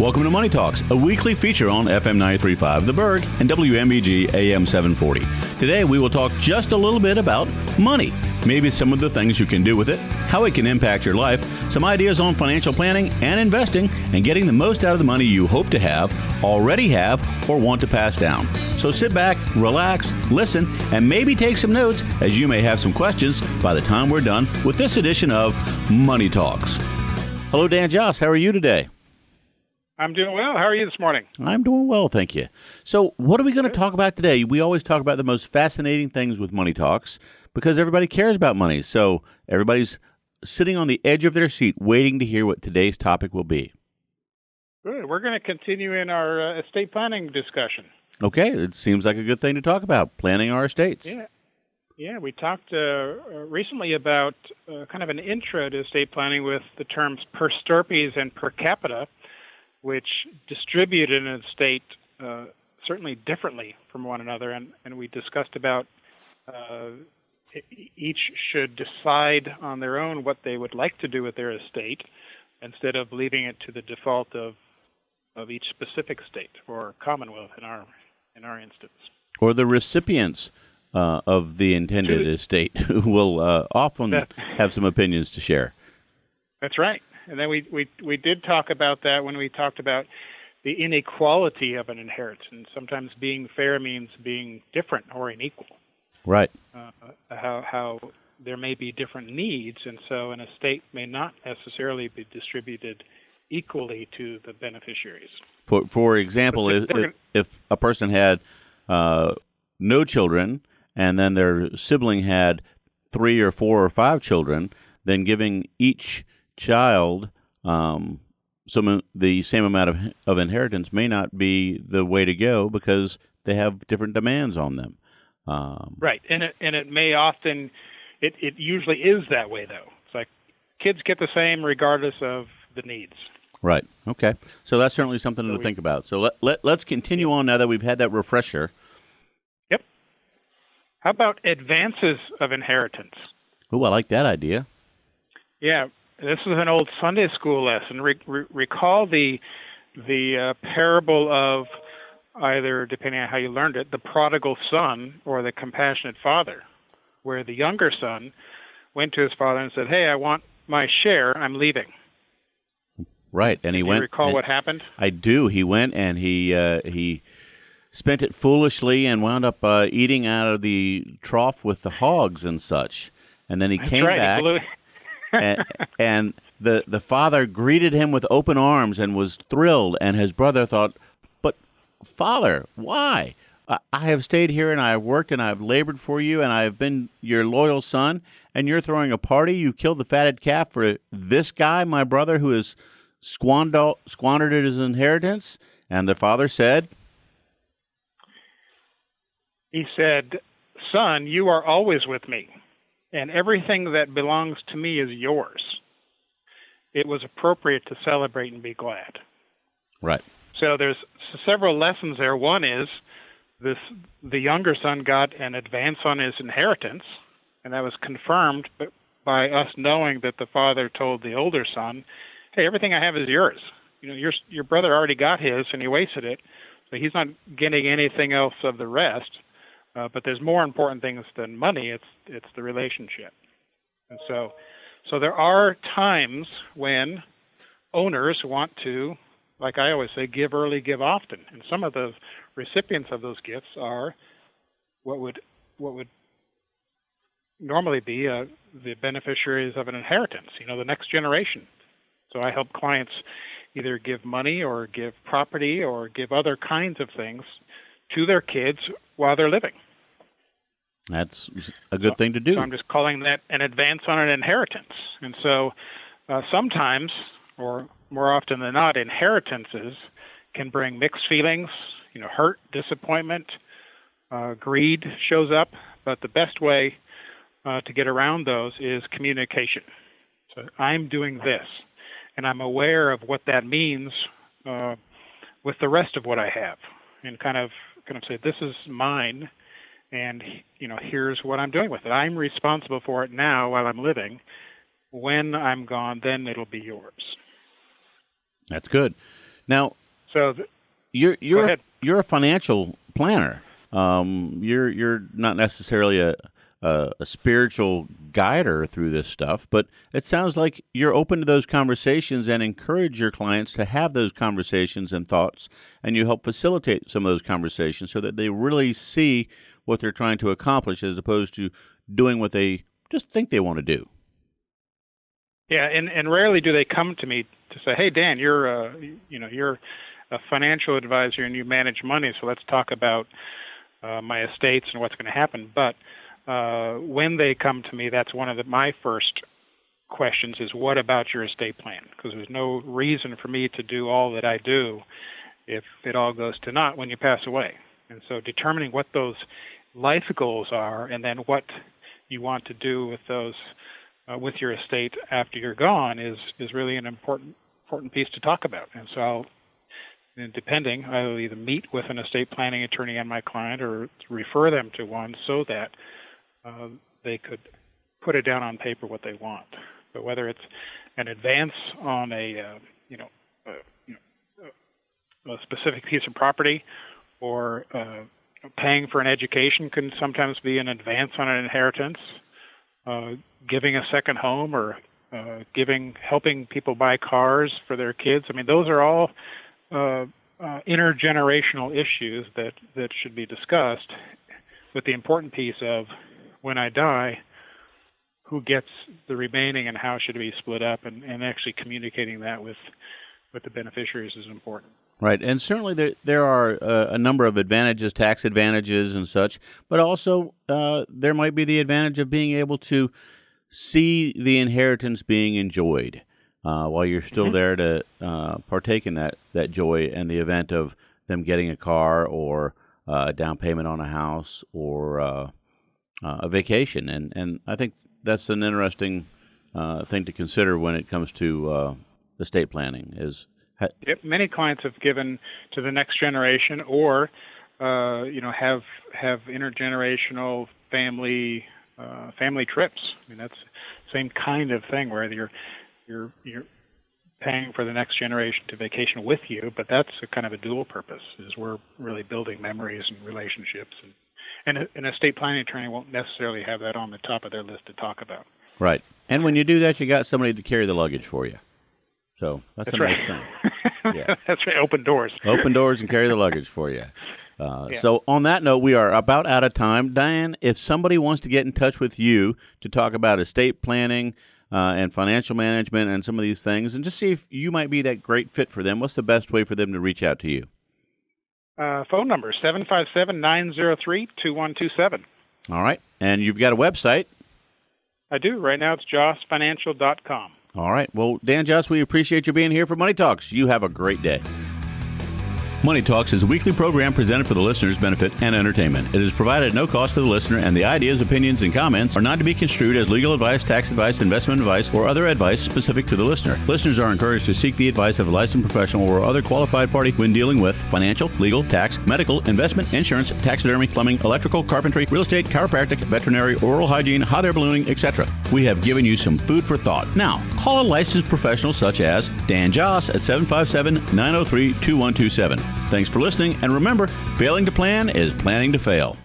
Welcome to Money Talks, a weekly feature on FM 93.5 The Berg and WMEG AM 740. Today we will talk just a little bit about money, maybe some of the things you can do with it, how it can impact your life, some ideas on financial planning and investing, and getting the most out of the money you hope to have, already have, or want to pass down. So sit back, relax, listen, and maybe take some notes, as you may have some questions by the time we're done with this edition of Money Talks. Hello, Dan Joss. How are you today? I'm doing well. How are you this morning? I'm doing well, thank you. So what are we going to talk about today? We always talk about the most fascinating things with Money Talks because everybody cares about money. So everybody's sitting on the edge of their seat waiting to hear what today's topic will be. Good. We're going to continue in our estate planning discussion. Okay. It seems like a good thing to talk about, planning our estates. Yeah, we talked recently about kind of an intro to estate planning with the terms per stirpes and per capita, which distribute an estate certainly differently from one another. And we discussed about each should decide on their own what they would like to do with their estate instead of leaving it to the default of each specific state or commonwealth in our instance. Or the recipients of the intended estate who will often have some opinions to share. That's right. And then we did talk about that when we talked about the inequality of an inheritance. Sometimes being fair means being different or unequal. Right. How there may be different needs, and so an estate may not necessarily be distributed equally to the beneficiaries. For example, if a person had no children and then their sibling had 3 or 4 or 5 children, then giving each child the same amount of inheritance may not be the way to go because they have different demands on them. Right, and it may often, it usually is that way though. It's like kids get the same regardless of the needs. Right. Okay. So that's certainly something to think about. So let's continue on now that we've had that refresher. Yep. How about advances of inheritance? Oh, I like that idea. Yeah. This is an old Sunday school lesson. Recall the parable of either, depending on how you learned it, the prodigal son or the compassionate father, where the younger son went to his father and said, "Hey, I want my share. I'm leaving." Right, and he went. Do you recall what happened? I do. He went and he spent it foolishly and wound up eating out of the trough with the hogs and such. And then he came back. and the father greeted him with open arms and was thrilled. And his brother thought, "But Father, why? I have stayed here and I have worked and I have labored for you and I have been your loyal son. And you're throwing a party. You killed the fatted calf for this guy, my brother, who has squandered his inheritance." And the father said, he said, "Son, you are always with me, and everything that belongs to me is yours. It was appropriate to celebrate and be glad." Right. So there's several lessons there. One is the younger son got an advance on his inheritance, and that was confirmed by us knowing that the father told the older son, "Hey, everything I have is yours. You know, your brother already got his, and he wasted it, so he's not getting anything else of the rest. But there's more important things than money. It's the relationship." And so there are times when owners want to, like I always say, give early, give often. And some of the recipients of those gifts are what would normally be the beneficiaries of an inheritance. The next generation. So I help clients either give money or give property or give other kinds of things to their kids while they're living. That's a good thing to do. So I'm just calling that an advance on an inheritance. And so sometimes, or more often than not, inheritances can bring mixed feelings, hurt, disappointment, greed shows up. But the best way to get around those is communication. So I'm doing this, and I'm aware of what that means with the rest of what I have, and kind of say, this is mine, and here's what I'm doing with it. I'm responsible for it now while I'm living. When I'm gone, then it'll be yours. That's good. Now, so you're a financial planner. You're not necessarily a spiritual guider through this stuff, but it sounds like you're open to those conversations and encourage your clients to have those conversations and thoughts, and you help facilitate some of those conversations so that they really see what they're trying to accomplish as opposed to doing what they just think they want to do. Yeah, and rarely do they come to me to say, "Hey, Dan, you're a financial advisor and you manage money, so let's talk about my estates and what's going to happen." But when they come to me, that's one of my first questions is, what about your estate plan? Because there's no reason for me to do all that I do if it all goes to naught when you pass away. And so determining what those life goals are and then what you want to do with those with your estate after you're gone is really an important piece to talk about. And so I'll either meet with an estate planning attorney and my client or refer them to one so that they could put it down on paper what they want. But whether it's an advance on a specific piece of property or paying for an education can sometimes be an advance on an inheritance, giving a second home or helping people buy cars for their kids. I mean, those are all intergenerational issues that should be discussed, with the important piece of, when I die, who gets the remaining and how should it be split up, and actually communicating that with the beneficiaries is important. Right, and certainly there are a number of advantages, tax advantages and such, but also there might be the advantage of being able to see the inheritance being enjoyed while you're still there to partake in that joy in the event of them getting a car or a down payment on a house or a vacation. And I think that's an interesting thing to consider when it comes to estate planning. Yep, many clients have given to the next generation, or have intergenerational family trips. I mean, that's the same kind of thing where you're paying for the next generation to vacation with you, but that's a kind of a dual purpose. Is we're really building memories and relationships, and an estate planning attorney won't necessarily have that on the top of their list to talk about. Right, and when you do that, you got somebody to carry the luggage for you. So that's a right. Nice thing. Yeah. That's right. Open doors. Open doors and carry the luggage for you. So on that note, we are about out of time. Diane, if somebody wants to get in touch with you to talk about estate planning and financial management and some of these things, and just see if you might be that great fit for them, what's the best way for them to reach out to you? Phone number, 757-903-2127. All right. And you've got a website? I do. Right now it's jossfinancial.com. All right. Well, Dan Joss, we appreciate you being here for Money Talks. You have a great day. Money Talks is a weekly program presented for the listener's benefit and entertainment. It is provided at no cost to the listener, and the ideas, opinions, and comments are not to be construed as legal advice, tax advice, investment advice, or other advice specific to the listener. Listeners are encouraged to seek the advice of a licensed professional or other qualified party when dealing with financial, legal, tax, medical, investment, insurance, taxidermy, plumbing, electrical, carpentry, real estate, chiropractic, veterinary, oral hygiene, hot air ballooning, etc. We have given you some food for thought. Now, call a licensed professional such as Dan Joss at 757-903-2127. Thanks for listening, and remember, failing to plan is planning to fail.